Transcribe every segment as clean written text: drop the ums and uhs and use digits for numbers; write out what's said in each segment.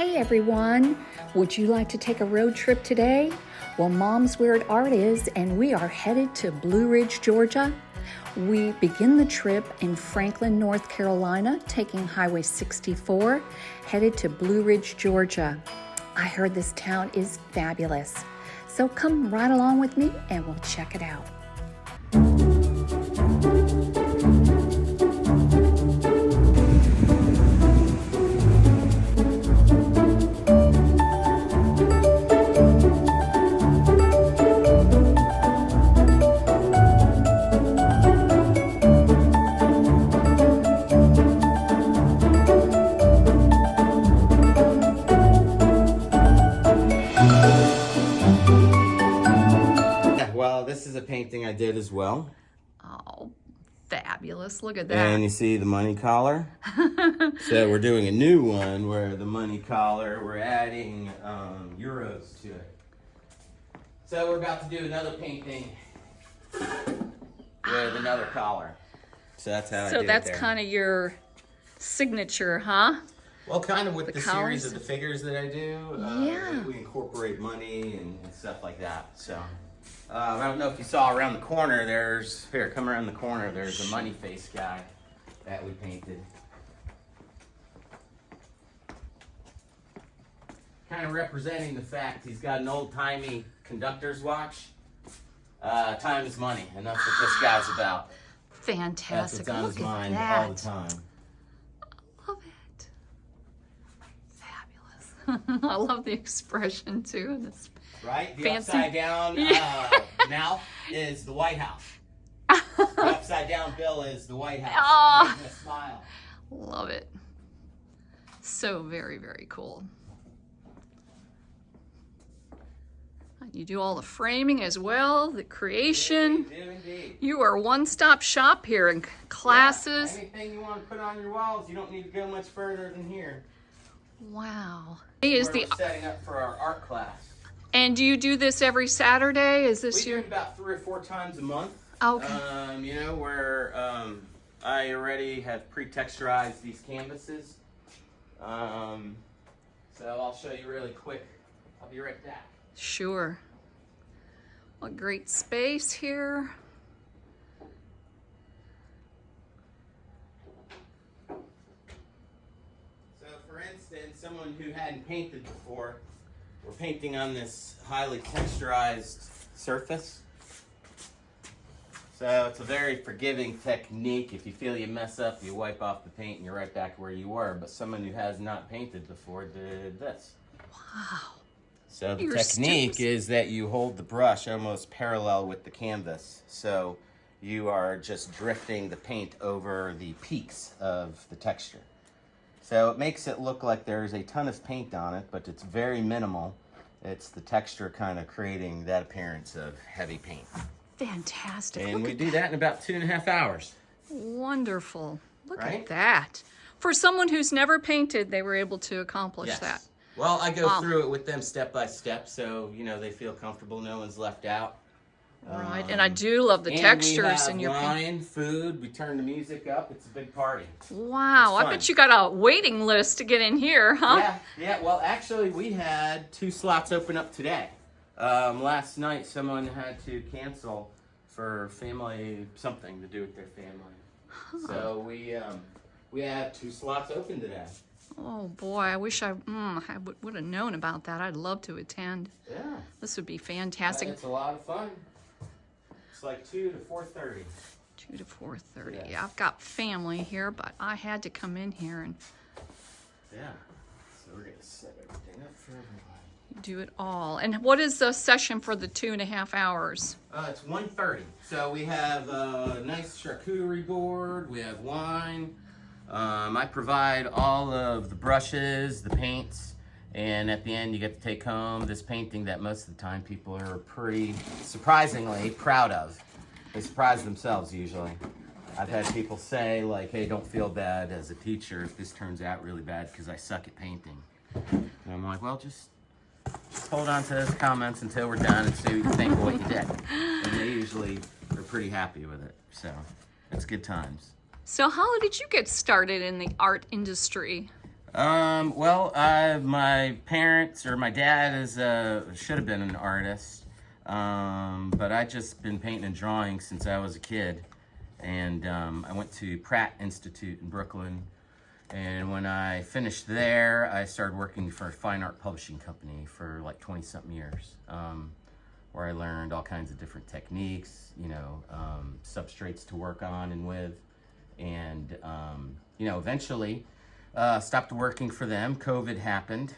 Hey everyone, would you like to take a road trip today? Well, Mom's Weird Art is, and we are headed to Blue Ridge, Georgia. We begin the trip in Franklin, North Carolina, taking Highway 64, headed to Blue Ridge, Georgia. I heard this town is fabulous. So come right along with me and we'll check it out. This is a painting I did as well. Oh, fabulous. Look at that. And you see the money collar. So we're doing a new one where the money collar, we're adding euros to it. So we're about to do another painting with another collar. So that's how I did it. So that's kind of your signature, huh? Well, kind of with the collars? series of the figures that I do. Yeah. We incorporate money and stuff like that. So. I don't know if you saw around the corner, come around the corner, there's a money face guy that we painted. Kind of representing the fact he's got an old-timey conductor's watch. Time is money, and that's what this guy's about. Fantastic. That's what's on his Look at mind that. all the time. Love it. Fabulous. I love the expression, too. This Right? The fancy upside down mouth is the White House. The upside down bill is the White House. Oh. Making a smile. Love it. So very, very cool. You do all the framing as well, the creation. We do indeed. You are one-stop shop here in classes. Yeah, anything you want to put on your walls, you don't need to go much further than here. Wow. We're setting up for our art class. And do you do this every Saturday? Is this We your? do it about 3 or 4 times a month. Okay. You know, where I already have pre-texturized these canvases. So I'll show you really quick. I'll be right back. Sure. What great space here. So for instance, someone who hadn't painted before, we're painting on this highly texturized surface. So it's a very forgiving technique. If you feel you mess up, you wipe off the paint and you're right back where you were. But someone who has not painted before did this. Wow. So the technique is that you hold the brush almost parallel with the canvas. So you are just drifting the paint over the peaks of the texture. So it makes it look like there's a ton of paint on it, but it's very minimal. It's the texture kind of creating that appearance of heavy paint. Fantastic. And we do that in about 2.5 hours. Wonderful. Look Right? at that. For someone who's never painted, they were able to accomplish that. Well, I go through it with them step by step, so you know they feel comfortable. No one's left out. Right, and I do love the textures in your paint. wine, food. We turn the music up. It's a big party. Wow, I bet you got a waiting list to get in here, huh? Yeah. Well, actually, we had 2 slots open up today. Last night, someone had to cancel for family something to do with their family. So we have 2 slots open today. Oh boy, I wish I would have known about that. I'd love to attend. Yeah. This would be fantastic. It's a lot of fun. It's like 2 to 4:30. 2 to 4:30. Yeah. Yeah, I've got family here, but I had to come in here and Yeah. So we're gonna set everything up for everybody. do it all. And what is the session for the 2.5 hours? It's 1:30. So we have a nice charcuterie board. We have wine. I provide all of the brushes, the paints, and at the end you get to take home this painting that most of the time people are pretty surprisingly proud of. They surprise themselves usually. I've had people say like, hey, don't feel bad as a teacher if this turns out really bad because I suck at painting. And I'm like, well, just hold on to those comments until we're done and see what you think of what you did. And they usually are pretty happy with it. So it's good times. So how did you get started in the art industry? Well, my parents, or my dad is, should have been an artist. But I just been painting and drawing since I was a kid. And, I went to Pratt Institute in Brooklyn. And when I finished there, I started working for a fine art publishing company for like 20-something years, where I learned all kinds of different techniques, you know, substrates to work on and with. And, you know, eventually stopped working for them. COVID happened,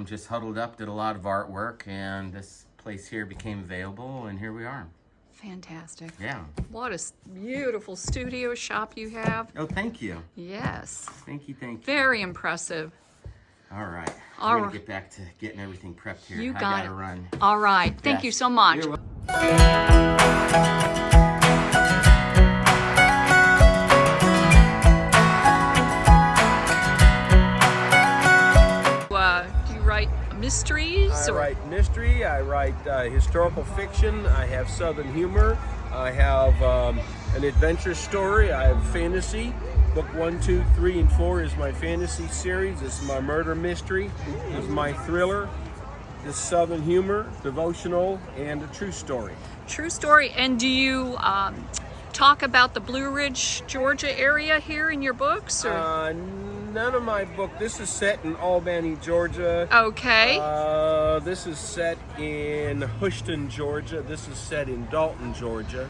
just huddled up, did a lot of artwork, and this place here became available, and here we are. Fantastic. Yeah. What a beautiful studio shop you have. Oh, thank you. Yes. Thank you, thank you. Very impressive. All right. All We're going right. to get back to getting everything prepped here. You I got gotta it. run. All right. Thank you Yes. so much. You're welcome. Do you write mysteries? I write mystery, I write historical fiction, I have southern humor, I have an adventure story, I have fantasy. Book 1, 2, 3, and 4 is my fantasy series. This is my murder mystery. This is my thriller. This is southern humor, devotional, and a true story. True story. And do you talk about the Blue Ridge, Georgia area here in your books? Or? None of my book. This is set in Albany, Georgia. Okay. This is set in Houston, Georgia. This is set in Dalton, Georgia.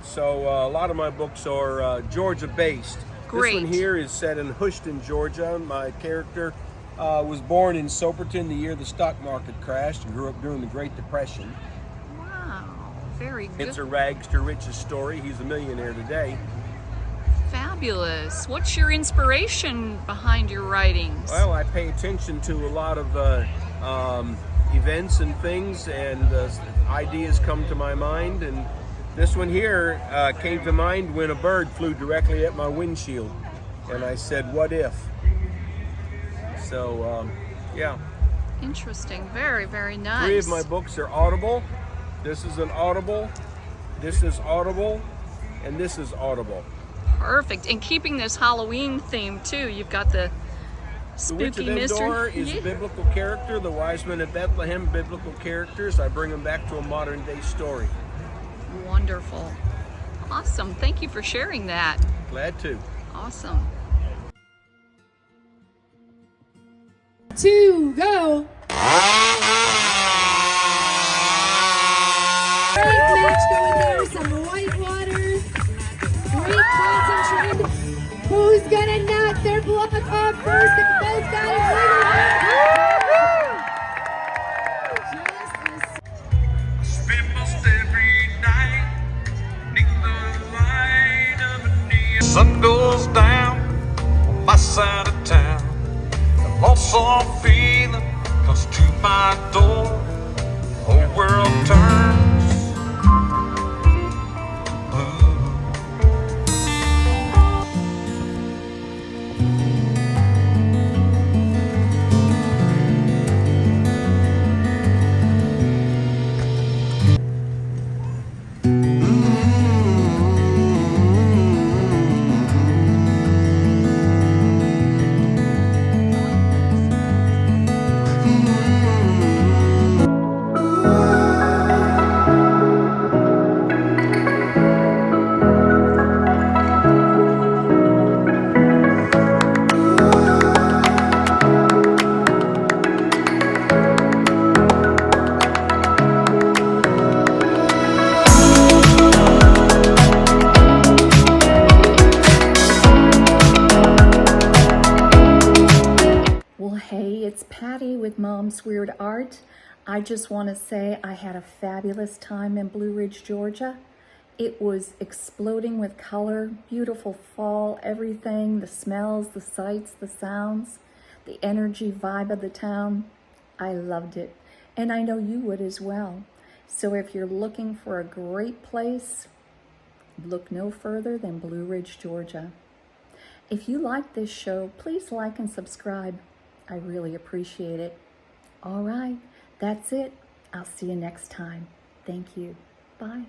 So a lot of my books are Georgia-based. Great. This one here is set in Houston, Georgia. My character was born in Soperton the year the stock market crashed and grew up during the Great Depression. Wow. Very good. It's a rags to riches story. He's a millionaire today. Fabulous. What's your inspiration behind your writings? Well, I pay attention to a lot of events and things, and ideas come to my mind. And this one here came to mind when a bird flew directly at my windshield, and I said, "What if?" So, yeah. Interesting. Very, very nice. 3 of my books are Audible. This is an Audible. This is Audible, and this is Audible. Perfect. And keeping this Halloween theme too, you've got the The Witch of spooky mystery. Endor is a biblical character. The Wise Men of Bethlehem, biblical characters. I bring them back to a modern day story. Wonderful. Awesome. Thank you for sharing that. Glad to. Awesome. 2, go! Great match going there, some white water, great concentrated. Who's gonna knock their block off first? They both got it Spend most every night beneath the light of a neon. Sun goes down on my side of town. The lonesome feeling comes to my door. Whole world turns blue. Well, hey, it's Patty with Mom's Weird Art. I just want to say I had a fabulous time in Blue Ridge, Georgia. It was exploding with color, beautiful fall, everything, the smells, the sights, the sounds, the energy, vibe of the town. I loved it, and I know you would as well. So if you're looking for a great place, look no further than Blue Ridge, Georgia. If you like this show, please like and subscribe. I really appreciate it. All right, that's it. I'll see you next time. Thank you. Bye.